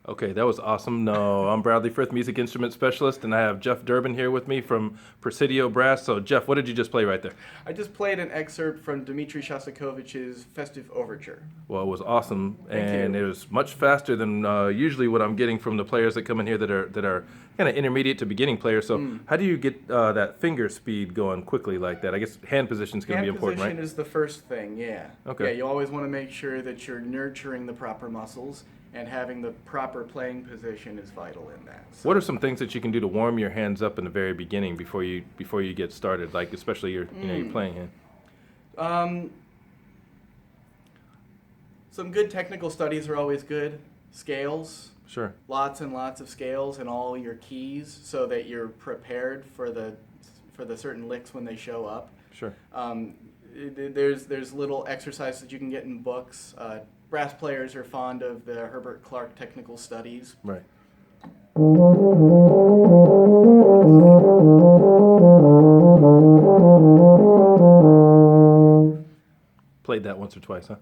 Okay, that was awesome. No, I'm Bradley Frith, music instrument specialist, and I have Geoff Durbin here with me from Presidio Brass. So, Geoff, what did you just play right there? I just played an excerpt from Dmitri Shostakovich's Festive Overture. Well, it was awesome, and you. it was much faster than usually what I'm getting from the players that come in here that are kind of intermediate to beginning players. So, how do you get that finger speed going quickly like that? I guess hand position is going to be important, right? Hand position is the first thing, yeah. Okay. Yeah, you always want to make sure that you're nurturing the proper muscles, and having the proper playing position is vital in that. So, What are some things that you can do to warm your hands up in the very beginning before you get started, like especially your your playing hand? Some good technical studies are always good. Scales. Sure. Lots and lots of scales and all your keys so that you're prepared for the certain licks when they show up. Sure. There's little exercises that you can get in books. Brass players are fond of the Herbert Clark technical studies. Right. Played that once or twice, huh?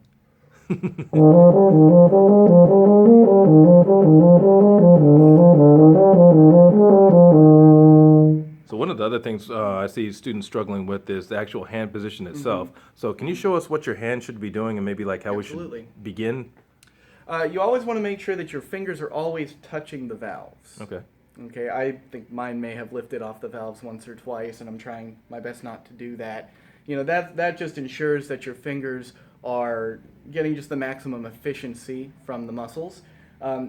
So one of the other things I see students struggling with is the actual hand position itself. So can you show us what your hand should be doing and maybe like how Absolutely. we should begin? You always want to make sure that your fingers are always touching the valves. Okay. Okay, I think mine may have lifted off the valves once or twice, and I'm trying my best not to do that. You know, that just ensures that your fingers are getting just the maximum efficiency from the muscles.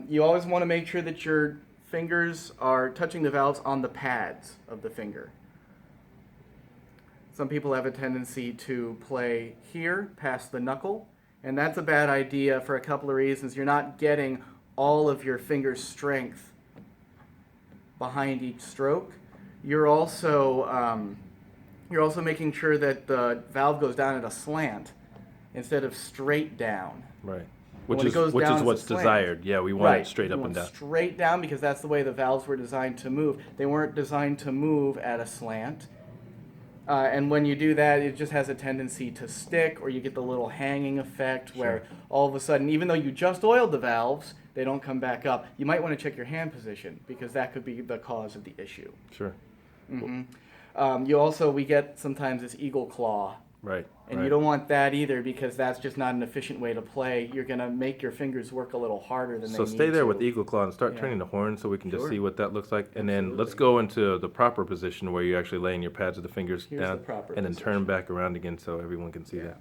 You always want to make sure that your fingers are touching the valves on the pads of the finger. Some people have a tendency to play here past the knuckle, and that's a bad idea for a couple of reasons. You're not getting all of your finger strength behind each stroke. You're also making sure that the valve goes down at a slant instead of straight down. Right. When Which it goes down, is it's a what's slant. desired. Yeah, we want Right. it straight You up want and down. straight down because that's the way the valves were designed to move. They weren't designed to move at a slant. And when you do that, it just has a tendency to stick, or you get the little hanging effect where all of a sudden, even though you just oiled the valves, they don't come back up. You might want to check your hand position because that could be the cause of the issue. Sure. We get sometimes this eagle claw. Right. And right. you don't want that either because that's just not an efficient way to play. You're going to make your fingers work a little harder than they need to. So stay there with Eagle Claw and start turning the horn so we can just see what that looks like. And then let's go into the proper position where you're actually laying your pads of the fingers down and then turn back around again so everyone can see that.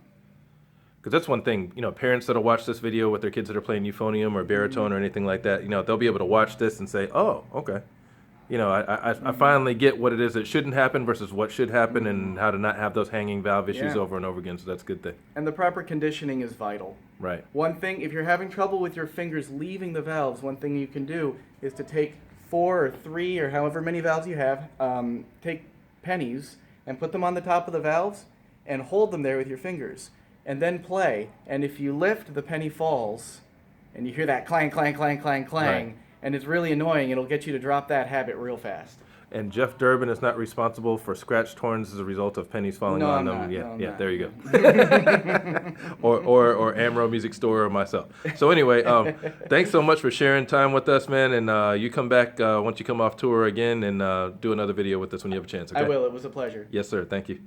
Because that's one thing, parents that'll watch this video with their kids that are playing euphonium or baritone or anything like that, they'll be able to watch this and say, oh, okay. I finally get what it is that shouldn't happen versus what should happen and how to not have those hanging valve issues over and over again. So that's a good thing. And the proper conditioning is vital. Right. One thing, if you're having trouble with your fingers leaving the valves, one thing you can do is to take 4 or 3 or however many valves you have, take pennies and put them on the top of the valves and hold them there with your fingers and then play. And if you lift, the penny falls and you hear that clang, clang, clang, clang, clang. Right. And it's really annoying. It'll get you to drop that habit real fast. And Geoff Durbin is not responsible for scratched horns as a result of pennies falling on them. There you go. or Amro Music Store or myself. So anyway, thanks so much for sharing time with us, man. And you come back once you come off tour again and do another video with us when you have a chance. Okay? I will. It was a pleasure. Yes, sir. Thank you.